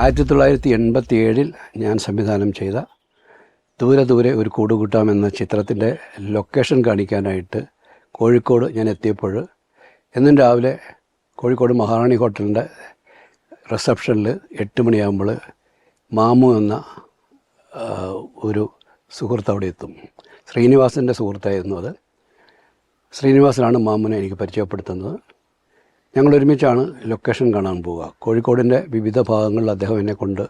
1987 ഞാൻ സംവിധാനം ചെയ്ത ദൂരെ ദൂരെ ഒരു കൂടുകൂട്ടാം എന്ന ചിത്രത്തിൻ്റെ ലൊക്കേഷൻ കാണിക്കാനായിട്ട് കോഴിക്കോട് ഞാൻ എത്തിയപ്പോൾ എന്നും രാവിലെ കോഴിക്കോട് മഹാറാണി ഹോട്ടലിൻ്റെ റിസപ്ഷനിൽ 8 മണിയാകുമ്പോൾ മാമു എന്ന ഒരു സുഹൃത്ത് അവിടെ എത്തും. ശ്രീനിവാസൻ്റെ സുഹൃത്തായിരുന്നു അത്. ശ്രീനിവാസനാണ് മാമുനെ എനിക്ക് പരിചയപ്പെടുത്തുന്നത്. ഞങ്ങൾ ഒരുമിച്ചാണ് ലൊക്കേഷൻ കാണാൻ പോവുക. കോഴിക്കോടിൻ്റെ വിവിധ ഭാഗങ്ങളിൽ അദ്ദേഹം എന്നെ കൊണ്ട്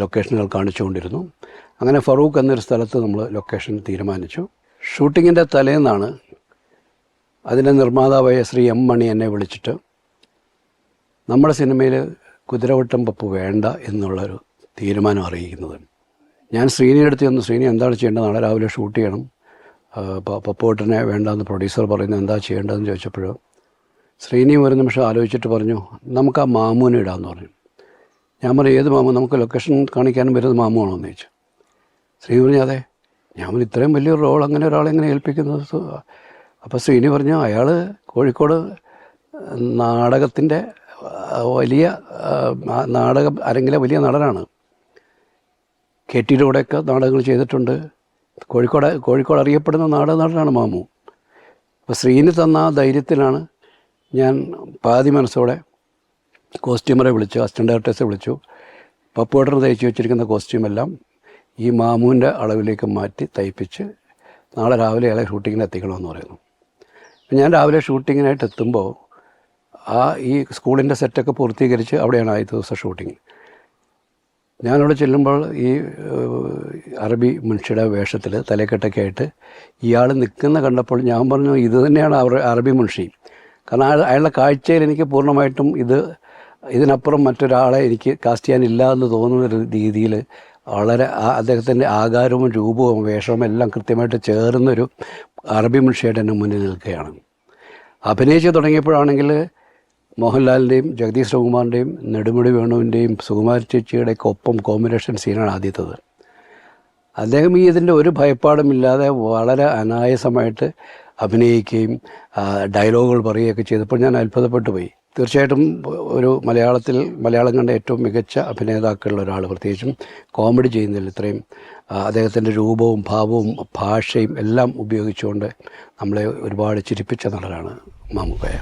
ലൊക്കേഷനുകൾ കാണിച്ചുകൊണ്ടിരുന്നു. അങ്ങനെ ഫറൂഖ് എന്നൊരു സ്ഥലത്ത് നമ്മൾ ലൊക്കേഷൻ തീരുമാനിച്ചു. ഷൂട്ടിങ്ങിൻ്റെ തലേന്നാണ് അതിൻ്റെ നിർമ്മാതാവായ ശ്രീ എം മണി എന്നെ വിളിച്ചിട്ട് നമ്മുടെ സിനിമയിൽ കുതിരവട്ടം പപ്പു വേണ്ട എന്നുള്ളൊരു തീരുമാനം അറിയിക്കുന്നത്. ഞാൻ ശ്രീനിയുടെ അടുത്ത് ചെന്നു. ശ്രീനി എന്താണ് ചെയ്യേണ്ടത്? നാളെ രാവിലെ ഷൂട്ട് ചെയ്യണം, പപ്പുവേട്ടനെ വേണ്ടെന്ന് പ്രൊഡ്യൂസർ പറയുന്നത്, എന്താ ചെയ്യേണ്ടതെന്ന് ചോദിച്ചപ്പോൾ ശ്രീനി ഒരു നിമിഷം ആലോചിച്ചിട്ട് പറഞ്ഞു, നമുക്ക് ആ മാമുവിനെ ഇടാമെന്ന് പറഞ്ഞു. ഞാൻ പറഞ്ഞു, ഏത് മാമു? നമുക്ക് ലൊക്കേഷൻ കാണിക്കാനും വരുന്നത് മാമുവാണോന്ന് ചോദിച്ചു. ശ്രീനി പറഞ്ഞു, അതെ. ഞാൻ പറഞ്ഞു, ഇത്രയും വലിയൊരു റോൾ അങ്ങനെ ഒരാളെങ്ങനെ ഏൽപ്പിക്കുന്നത്? അപ്പോൾ ശ്രീനി പറഞ്ഞു, അയാൾ കോഴിക്കോട് നാടകത്തിൻ്റെ വലിയ നാടകം അരങ്ങിലെ വലിയ നടനാണ്. KTയുടെ കൂടെയൊക്കെ നാടകങ്ങൾ ചെയ്തിട്ടുണ്ട്. കോഴിക്കോട് അറിയപ്പെടുന്ന നാടക നടനാണ് മാമു. അപ്പോൾ ശ്രീനി തന്ന ആ ധൈര്യത്തിലാണ് ഞാൻ പാതി മനസ്സോടെ കോസ്റ്റ്യൂമറെ വിളിച്ചു, അസിസ്റ്റൻ്റ് ഡയറക്ടേഴ്സെ വിളിച്ചു. പപ്പുവേട്ടന് തയ്ച്ചു വെച്ചിരിക്കുന്ന കോസ്റ്റ്യൂമെല്ലാം ഈ മാമുവിൻ്റെ അളവിലേക്ക് മാറ്റി തയ്പ്പിച്ച് നാളെ രാവിലെ അയാളെ ഷൂട്ടിങ്ങിന് എത്തിക്കണമെന്ന് പറയുന്നു. ഞാൻ രാവിലെ ഷൂട്ടിങ്ങിനായിട്ട് എത്തുമ്പോൾ ഈ സ്കൂളിൻ്റെ സെറ്റൊക്കെ പൂർത്തീകരിച്ച് അവിടെയാണ് ആദ്യത്തെ ദിവസം ഷൂട്ടിങ്. ഞാനവിടെ ചെല്ലുമ്പോൾ ഈ അറബി മുൻഷിയുടെ വേഷത്തിൽ തലക്കെട്ടൊക്കെ ആയിട്ട് ഇയാൾ നിൽക്കുന്ന കണ്ടപ്പോൾ ഞാൻ പറഞ്ഞു, ഇത് തന്നെയാണ് അറബി മുൻഷി. കാരണം അയാളുടെ കാഴ്ചയിൽ എനിക്ക് പൂർണ്ണമായിട്ടും ഇതിനപ്പുറം മറ്റൊരാളെ എനിക്ക് കാസ്റ്റ് ചെയ്യാനില്ല എന്ന് തോന്നുന്ന രീതിയിൽ വളരെ അദ്ദേഹത്തിൻ്റെ ആകാരവും രൂപവും വേഷവും എല്ലാം കൃത്യമായിട്ട് ചേർന്നൊരു അറബി മുൻഷിയായിട്ട് എൻ്റെ മുന്നിൽ നിൽക്കുകയാണ്. അഭിനയിച്ച് തുടങ്ങിയപ്പോഴാണെങ്കിൽ മോഹൻലാലിൻ്റെയും ജഗദീഷ് ശ്രീകുമാറിൻ്റെയും നെടുമുടി വേണുവിൻ്റെയും സുകുമാരി ചേച്ചിയുടെയൊക്കെ ഒപ്പം കോമ്പിനേഷൻ സീനാണ് ആദ്യത്തത്. അദ്ദേഹം ഇതിൻ്റെ ഒരു ഭയപ്പാടുമില്ലാതെ വളരെ അനായാസമായിട്ട് അഭിനയിക്കുകയും ഡയലോഗുകൾ പറയുകയൊക്കെ ചെയ്തപ്പോൾ ഞാൻ അത്ഭുതപ്പെട്ടു പോയി. തീർച്ചയായിട്ടും ഒരു മലയാളം കണ്ട ഏറ്റവും മികച്ച അഭിനേതാക്കളിൽ ഒരാൾ, പ്രത്യേകിച്ചും കോമഡി ചെയ്യുന്നതിൽ ഇത്രയും അദ്ദേഹത്തിൻ്റെ രൂപവും ഭാവവും ഭാഷയും എല്ലാം ഉപയോഗിച്ചുകൊണ്ട് നമ്മളെ ഒരുപാട് ചിരിപ്പിച്ച നടനാണ് മാമുക്കോയ.